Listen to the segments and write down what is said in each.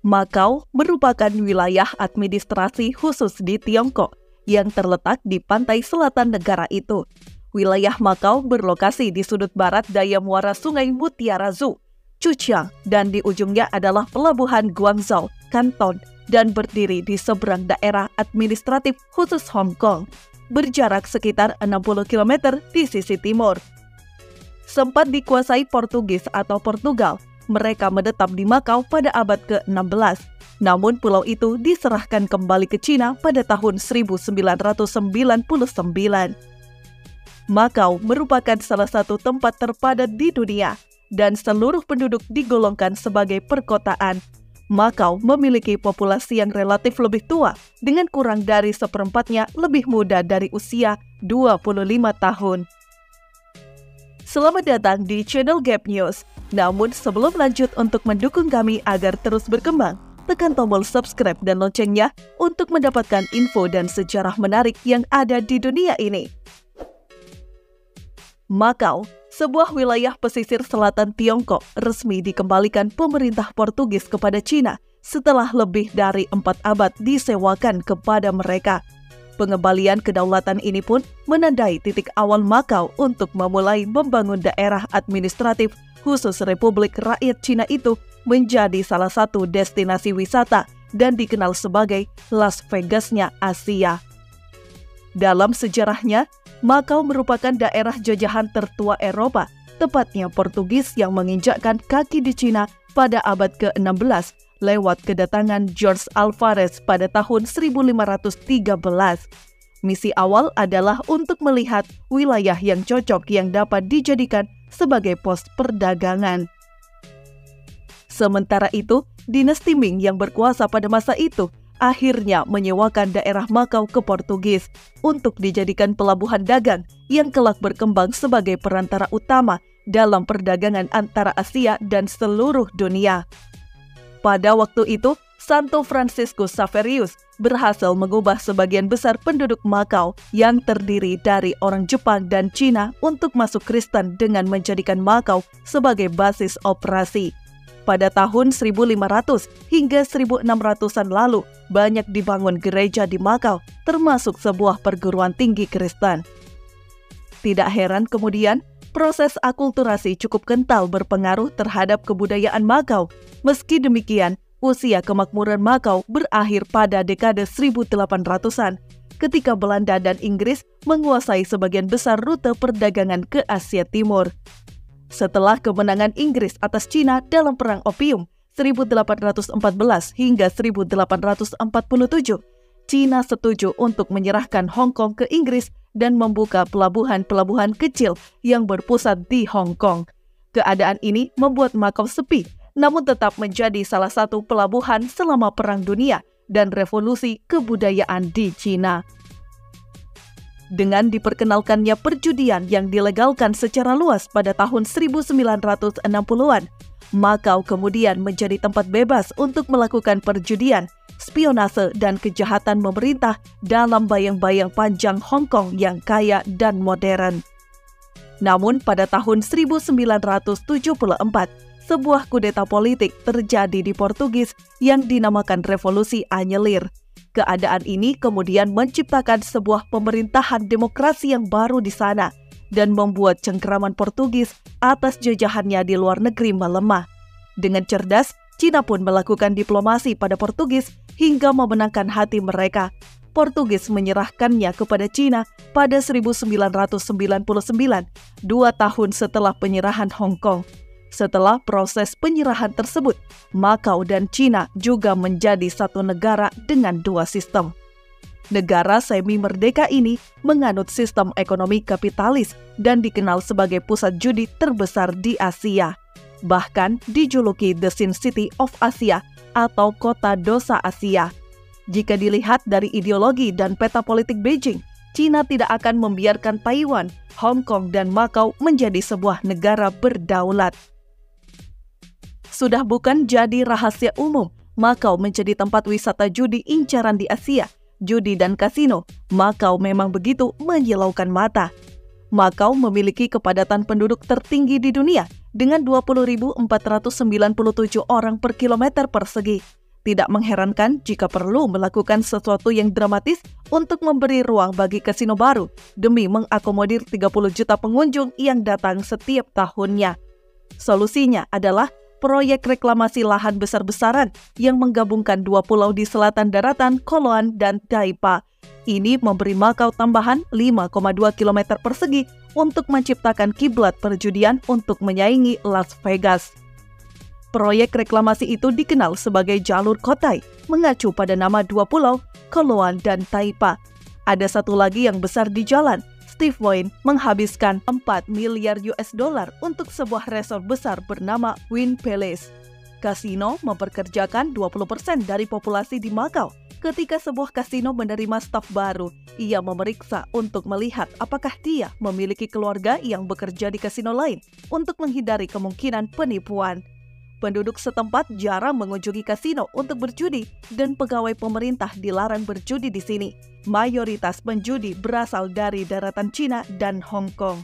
Makau merupakan wilayah administrasi khusus di Tiongkok yang terletak di pantai selatan negara itu. Wilayah Makau berlokasi di sudut barat daya muara Sungai Mutiara Zu, Zhujiang, dan di ujungnya adalah pelabuhan Guangzhou, Kanton, dan berdiri di seberang daerah administratif khusus Hong Kong, berjarak sekitar 60 km di sisi timur. Sempat dikuasai Portugis atau Portugal, mereka menetap di Makau pada abad ke-16. Namun pulau itu diserahkan kembali ke Cina pada tahun 1999. Makau merupakan salah satu tempat terpadat di dunia dan seluruh penduduk digolongkan sebagai perkotaan. Makau memiliki populasi yang relatif lebih tua dengan kurang dari seperempatnya lebih muda dari usia 25 tahun. Selamat datang di channel Gap News. Namun sebelum lanjut untuk mendukung kami agar terus berkembang, tekan tombol subscribe dan loncengnya untuk mendapatkan info dan sejarah menarik yang ada di dunia ini. Makau, sebuah wilayah pesisir selatan Tiongkok, resmi dikembalikan pemerintah Portugis kepada Cina setelah lebih dari 4 abad disewakan kepada mereka. Pengembalian kedaulatan ini pun menandai titik awal Makau untuk memulai membangun daerah administratif khusus Republik Rakyat Cina itu menjadi salah satu destinasi wisata dan dikenal sebagai Las Vegas-nya Asia. Dalam sejarahnya, Makau merupakan daerah jajahan tertua Eropa, tepatnya Portugis yang menginjakkan kaki di Cina pada abad ke-16 lewat kedatangan George Alvarez pada tahun 1513. Misi awal adalah untuk melihat wilayah yang cocok yang dapat dijadikan sebagai pos perdagangan. Sementara itu, dinasti Ming yang berkuasa pada masa itu akhirnya menyewakan daerah Makau ke Portugis untuk dijadikan pelabuhan dagang yang kelak berkembang sebagai perantara utama dalam perdagangan antara Asia dan seluruh dunia. Pada waktu itu, Santo Franciscus Xaverius berhasil mengubah sebagian besar penduduk Makau yang terdiri dari orang Jepang dan Cina untuk masuk Kristen dengan menjadikan Makau sebagai basis operasi. Pada tahun 1500 hingga 1600-an lalu, banyak dibangun gereja di Makau, termasuk sebuah perguruan tinggi Kristen. Tidak heran kemudian, proses akulturasi cukup kental berpengaruh terhadap kebudayaan Makau. Meski demikian, usia kemakmuran Makau berakhir pada dekade 1800-an, ketika Belanda dan Inggris menguasai sebagian besar rute perdagangan ke Asia Timur. Setelah kemenangan Inggris atas Cina dalam Perang Opium 1814 hingga 1847, Cina setuju untuk menyerahkan Hong Kong ke Inggris dan membuka pelabuhan-pelabuhan kecil yang berpusat di Hong Kong. Keadaan ini membuat Makau sepi, namun tetap menjadi salah satu pelabuhan selama Perang Dunia dan revolusi kebudayaan di Cina. Dengan diperkenalkannya perjudian yang dilegalkan secara luas pada tahun 1960-an, Makau kemudian menjadi tempat bebas untuk melakukan perjudian, spionase, dan kejahatan pemerintah dalam bayang-bayang panjang Hong Kong yang kaya dan modern. Namun pada tahun 1974, sebuah kudeta politik terjadi di Portugis yang dinamakan Revolusi Anyelir. Keadaan ini kemudian menciptakan sebuah pemerintahan demokrasi yang baru di sana dan membuat cengkeraman Portugis atas jajahannya di luar negeri melemah. Dengan cerdas, Cina pun melakukan diplomasi pada Portugis hingga memenangkan hati mereka. Portugis menyerahkannya kepada Cina pada 1999, 2 tahun setelah penyerahan Hong Kong. Setelah proses penyerahan tersebut, Makau dan Cina juga menjadi satu negara dengan 2 sistem. Negara semi-merdeka ini menganut sistem ekonomi kapitalis dan dikenal sebagai pusat judi terbesar di Asia. Bahkan dijuluki The Sin City of Asia atau Kota Dosa Asia. Jika dilihat dari ideologi dan peta politik Beijing, Cina tidak akan membiarkan Taiwan, Hong Kong, dan Makau menjadi sebuah negara berdaulat. Sudah bukan jadi rahasia umum, Makau menjadi tempat wisata judi incaran di Asia. Judi dan kasino, Makau memang begitu menyilaukan mata. Makau memiliki kepadatan penduduk tertinggi di dunia dengan 20.497 orang per kilometer persegi. Tidak mengherankan jika perlu melakukan sesuatu yang dramatis untuk memberi ruang bagi kasino baru demi mengakomodir 30 juta pengunjung yang datang setiap tahunnya. Solusinya adalah proyek reklamasi lahan besar-besaran yang menggabungkan 2 pulau di selatan daratan Koloan dan Taipa. Ini memberi Macau tambahan 5,2 km persegi untuk menciptakan kiblat perjudian untuk menyaingi Las Vegas. Proyek reklamasi itu dikenal sebagai Jalur Cotai, mengacu pada nama 2 pulau, Koloan dan Taipa. Ada satu lagi yang besar di jalan. Steve Wynn menghabiskan 4 miliar US dollar untuk sebuah resort besar bernama Wynn Palace. Kasino memperkerjakan 20% dari populasi di Macau. Ketika sebuah kasino menerima staf baru, ia memeriksa untuk melihat apakah dia memiliki keluarga yang bekerja di kasino lain untuk menghindari kemungkinan penipuan. Penduduk setempat jarang mengunjungi kasino untuk berjudi dan pegawai pemerintah dilarang berjudi di sini. Mayoritas penjudi berasal dari daratan Cina dan Hong Kong.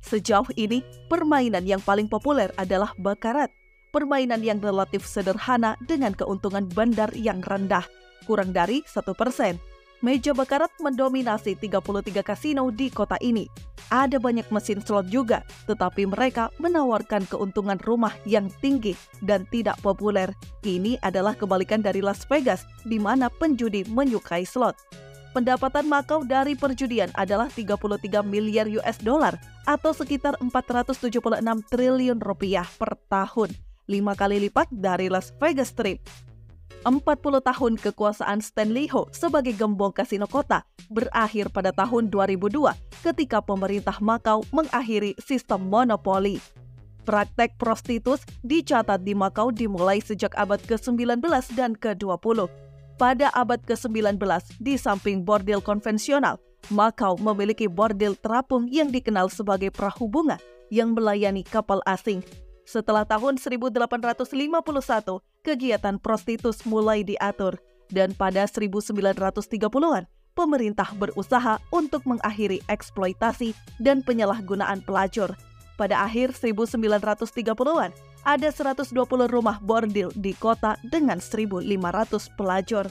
Sejauh ini, permainan yang paling populer adalah bakarat. Permainan yang relatif sederhana dengan keuntungan bandar yang rendah, kurang dari 1%. Meja bakarat mendominasi 33 kasino di kota ini. Ada banyak mesin slot juga, tetapi mereka menawarkan keuntungan rumah yang tinggi dan tidak populer. Ini adalah kebalikan dari Las Vegas, di mana penjudi menyukai slot. Pendapatan Macau dari perjudian adalah 33 miliar US dollar atau sekitar 476 triliun rupiah per tahun, 5 kali lipat dari Las Vegas Strip. 40 tahun kekuasaan Stanley Ho sebagai gembong kasino kota berakhir pada tahun 2002 ketika pemerintah Macau mengakhiri sistem monopoli. Praktek prostitus dicatat di Macau dimulai sejak abad ke-19 dan ke-20. Pada abad ke-19, di samping bordel konvensional, Macau memiliki bordel terapung yang dikenal sebagai perahu bunga yang melayani kapal asing. Setelah tahun 1851, kegiatan prostitus mulai diatur, dan pada 1930-an, pemerintah berusaha untuk mengakhiri eksploitasi dan penyalahgunaan pelacur. Pada akhir 1930-an, ada 120 rumah bordil di kota dengan 1.500 pelacur.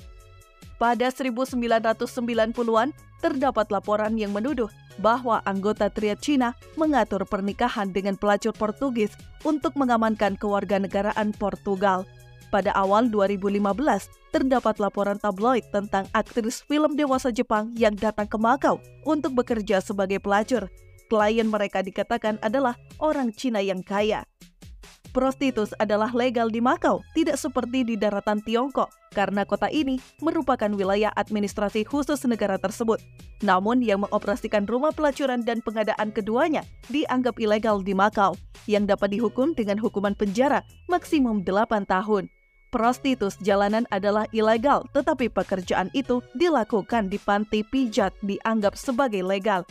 Pada 1990-an, terdapat laporan yang menuduh bahwa anggota triad Cina mengatur pernikahan dengan pelacur Portugis untuk mengamankan kewarganegaraan Portugal. Pada awal 2015, terdapat laporan tabloid tentang aktris film dewasa Jepang yang datang ke Macau untuk bekerja sebagai pelacur. Klien mereka dikatakan adalah orang Cina yang kaya. Prostitus adalah legal di Macau, tidak seperti di daratan Tiongkok, karena kota ini merupakan wilayah administrasi khusus negara tersebut. Namun yang mengoperasikan rumah pelacuran dan pengadaan keduanya dianggap ilegal di Macau, yang dapat dihukum dengan hukuman penjara maksimum 8 tahun. Prostitus jalanan adalah ilegal, tetapi pekerjaan itu dilakukan di panti pijat dianggap sebagai legal.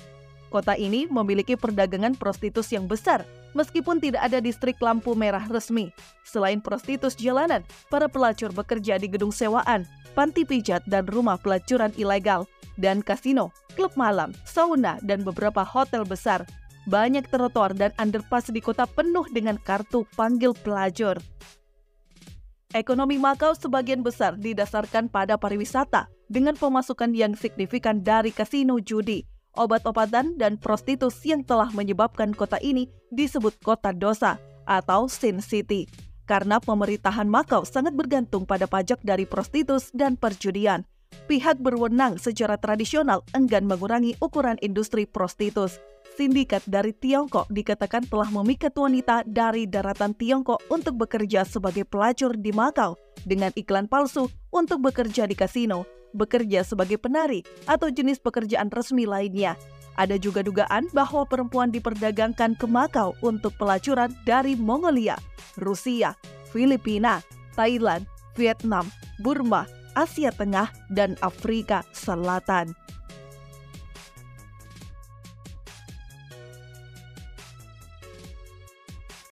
Kota ini memiliki perdagangan prostitus yang besar, meskipun tidak ada distrik lampu merah resmi. Selain prostitus jalanan, para pelacur bekerja di gedung sewaan, panti pijat dan rumah pelacuran ilegal, dan kasino, klub malam, sauna, dan beberapa hotel besar. Banyak trotoar dan underpass di kota penuh dengan kartu panggil pelacur. Ekonomi Macau sebagian besar didasarkan pada pariwisata, dengan pemasukan yang signifikan dari kasino judi, obat-obatan, dan prostitus yang telah menyebabkan kota ini disebut kota dosa atau Sin City. Karena pemerintahan Macau sangat bergantung pada pajak dari prostitus dan perjudian. Pihak berwenang secara tradisional enggan mengurangi ukuran industri prostitus. Sindikat dari Tiongkok dikatakan telah memikat wanita dari daratan Tiongkok untuk bekerja sebagai pelacur di Macau dengan iklan palsu untuk bekerja di kasino, bekerja sebagai penari, atau jenis pekerjaan resmi lainnya. Ada juga dugaan bahwa perempuan diperdagangkan ke Macau untuk pelacuran dari Mongolia, Rusia, Filipina, Thailand, Vietnam, Burma, Asia Tengah, dan Afrika Selatan.